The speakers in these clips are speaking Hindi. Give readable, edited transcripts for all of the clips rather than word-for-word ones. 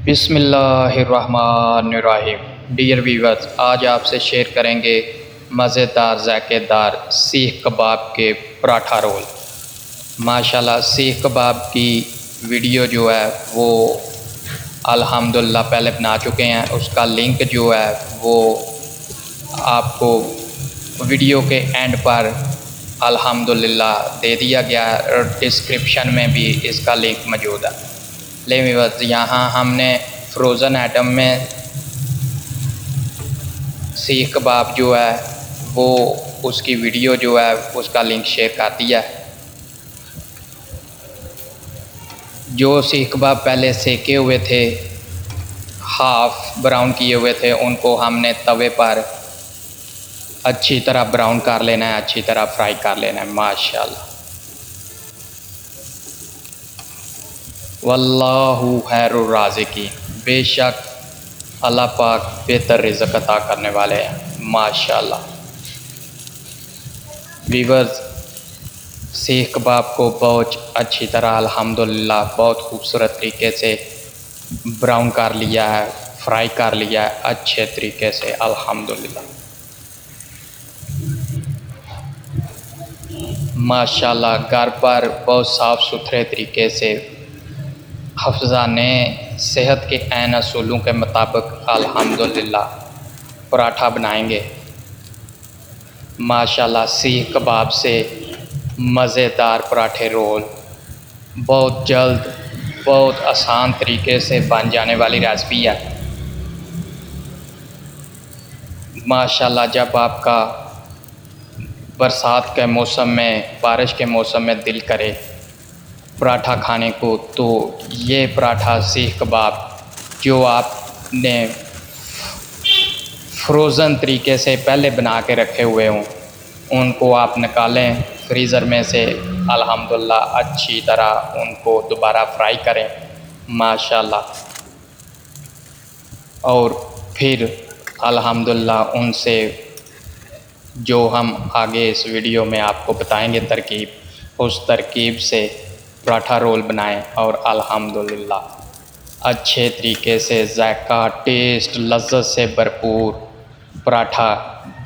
बिस्मिल्लाहिर्रहमानिर्रहीम। डियर वीवर्स, आज आपसे शेयर करेंगे मज़ेदार ज़ायकेदार सीख कबाब के पराठा रोल। माशाल्लाह सीख कबाब की वीडियो जो है वो अल्हम्दुलिल्लाह पहले बना चुके हैं। उसका लिंक जो है वो आपको वीडियो के एंड पर अल्हम्दुलिल्लाह दे दिया गया है और डिस्क्रिप्शन में भी इसका लिंक मौजूद है। लेकिन बस यहाँ हमने फ्रोज़न आइटम में सीख कबाब जो है वो उसकी वीडियो जो है उसका लिंक शेयर कर दिया है। जो सीख कबाब पहले सेके हुए थे, हाफ़ ब्राउन किए हुए थे, उनको हमने तवे पर अच्छी तरह ब्राउन कर लेना है, अच्छी तरह फ्राई कर लेना है। माशाल्लाह, वल्लाहु खैरुर राज़िकीन, बेशक अल्लाह पाक बेहतर रिज़्क़ अता करने वाले हैं। माशाल्लाह वीवर्स, सीख कबाब को बहुत अच्छी तरह अल्हम्दुलिल्लाह बहुत खूबसूरत तरीके से ब्राउन कर लिया है, फ्राई कर लिया है अच्छे तरीके से अल्हम्दुलिल्लाह। माशाल्लाह घर पर बहुत साफ़ सुथरे तरीके से हफ्ज़ाने सेहत के ऐन असूलों के मुताबिक अल्हम्दुलिल्लाह पराठा बनाएंगे। माशाल्लाह सीख कबाब से मज़ेदार पराठे रोल बहुत जल्द बहुत आसान तरीके से बन जाने वाली रेसिपी है। माशाल्लाह जब आपका बरसात के मौसम में, बारिश के मौसम में दिल करे पराठा खाने को, तो ये पराठा सीख कबाब जो आपने फ्रोज़न तरीके से पहले बना के रखे हुए हों, उनको आप निकालें फ्रीज़र में से, अल्हम्दुलिल्लाह अच्छी तरह उनको दोबारा फ्राई करें माशाल्लाह, और फिर अल्हम्दुलिल्लाह उनसे जो हम आगे इस वीडियो में आपको बताएंगे तरकीब, उस तरकीब से पराठा रोल बनाएं और अल्हम्दुलिल्लाह अच्छे तरीके से जायका, टेस्ट, लज़्ज़त से भरपूर पराठा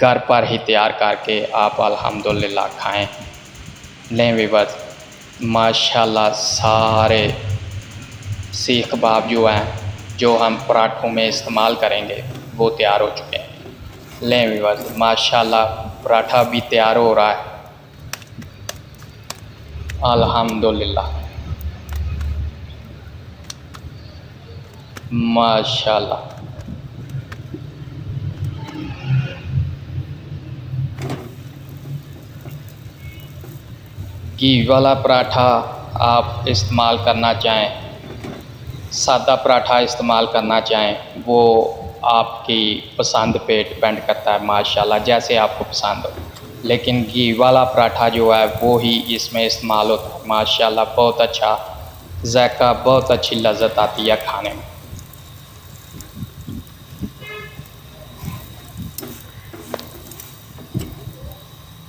घर पर ही तैयार करके आप अल्हम्दुलिल्लाह खाएं। लें वीवर्स, माशाल्लाह सारे सीख कबाब जो हैं जो हम पराठों में इस्तेमाल करेंगे वो तैयार हो चुके हैं। लें वीवर्स, माशाल्लाह पराठा भी तैयार हो रहा है अल्हम्दुलिल्लाह। माशाल्लाह घी वाला पराठा आप इस्तेमाल करना चाहें, सादा पराठा इस्तेमाल करना चाहें, वो आपकी पसंद पे डिपेंड करता है माशाल्लाह, जैसे आपको पसंद हो। लेकिन घी वाला पराठा जो है वो ही इसमें इस्तेमाल होता है माशाल्लाह। बहुत अच्छा जायका, बहुत अच्छी लज़्ज़त आती है खाने में।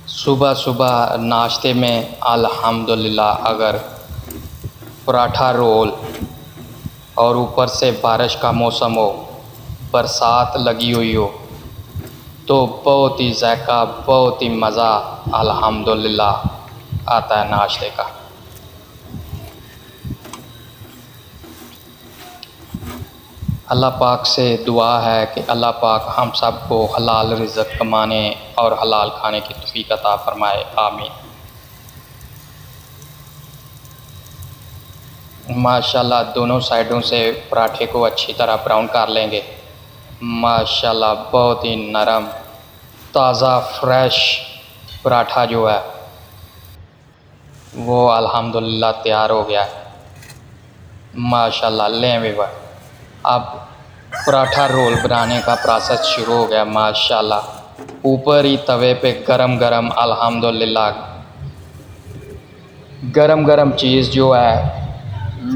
सुबह सुबह नाश्ते में अल्हम्दुलिल्लाह अगर पराठा रोल और ऊपर से बारिश का मौसम हो, बरसात लगी हुई हो, तो बहुत ही जायका, बहुत ही मज़ा अल्हम्दुलिल्लाह आता है नाश्ते का। अल्लाह पाक से दुआ है कि अल्लाह पाक हम सब को हलाल रिज़्क़ कमाने और हलाल खाने की तौफ़ीक़ अता फ़रमाए, आमीन। माशाल्लाह दोनों साइडों से पराठे को अच्छी तरह ब्राउन कर लेंगे। माशाल्लाह बहुत ही नरम, ताज़ा, फ्रेश पराठा जो है वो अल्हम्दुलिल्लाह तैयार हो गया है माशाल्लाह। लें वीवर, अब पराठा रोल बनाने का प्रोसेस शुरू हो गया माशाल्लाह। ऊपर ही तवे पे गरम गरम अल्हम्दुलिल्लाह गरम गरम चीज़ जो है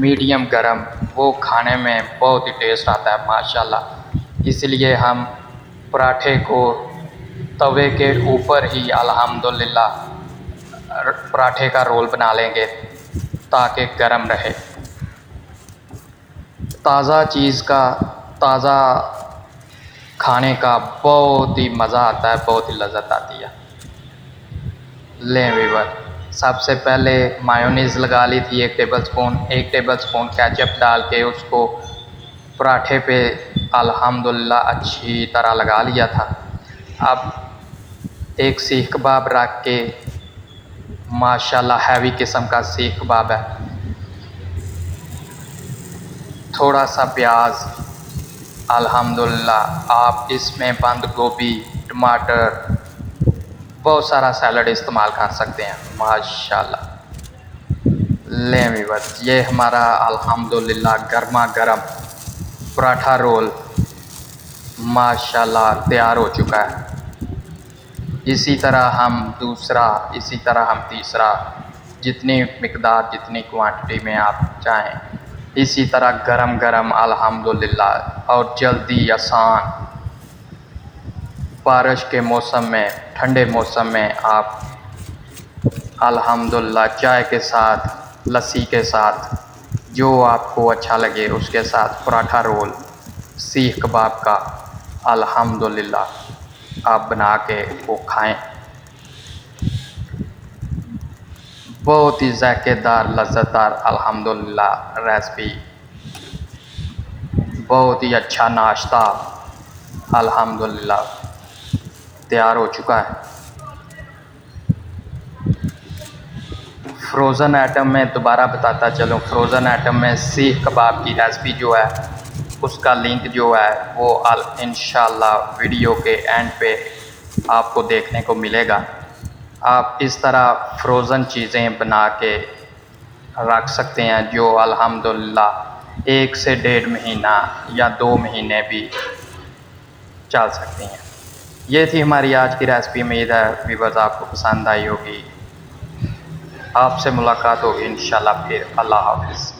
मीडियम गरम, वो खाने में बहुत ही टेस्ट आता है माशाल्लाह। इसलिए हम पराठे को तवे के ऊपर ही अल्हम्दुलिल्लाह पराठे का रोल बना लेंगे ताकि गरम रहे। ताज़ा चीज़ का, ताज़ा खाने का बहुत ही मज़ा आता है, बहुत ही लज़्ज़त आती है। लें व्यूअर, सबसे पहले मायोनीज़ लगा ली थी 1 टेबलस्पून केचप डाल के उसको पराठे पे अल्हम्दुलिल्लाह अच्छी तरह लगा लिया था। अब एक सीख कबाब रख के, माशाल्लाह हैवी किस्म का सीख कबाब है। थोड़ा सा प्याज, अल्हम्दुलिल्लाह आप इसमें बंद गोभी, टमाटर, बहुत सारा सैलड इस्तेमाल कर सकते हैं माशाल्लाह। लें व्यूअर्स, ये हमारा अल्हम्दुलिल्लाह गर्मा गर्म पराठा रोल माशाल्लाह तैयार हो चुका है। इसी तरह हम दूसरा, इसी तरह हम तीसरा, जितनी मिकदार, जितनी क्वांटिटी में आप चाहें, इसी तरह गरम गरम अल्हम्दुलिल्लाह और जल्दी आसान, बारिश के मौसम में, ठंडे मौसम में आप अल्हम्दुलिल्लाह चाय के साथ, लस्सी के साथ, जो आपको अच्छा लगे उसके साथ पराठा रोल सीख कबाब का अल्हम्दुलिल्लाह आप बना के वो खाएं। बहुत ही ज़ायकेदार, लज़्ज़तदार अल्हम्दुलिल्लाह रेसिपी, बहुत ही अच्छा नाश्ता अल्हम्दुलिल्लाह तैयार हो चुका है। फ्रोज़न आइटम में दोबारा बताता चलूँ, फ्रोज़न आइटम में सीख कबाब की रेसिपी जो है उसका लिंक जो है वो इंशाल्लाह वीडियो के एंड पे आपको देखने को मिलेगा। आप इस तरह फ्रोज़न चीज़ें बना के रख सकते हैं जो अल्हम्दुलिल्लाह 1 से 1.5 महीना या 2 महीने भी चल सकती हैं। ये थी हमारी आज की रेसिपी। उम्मीद है व्यूअर्स आपको पसंद आई होगी। आपसे मुलाकात होगी इंशाल्लाह फिर। अल्लाह हाफ़िज़।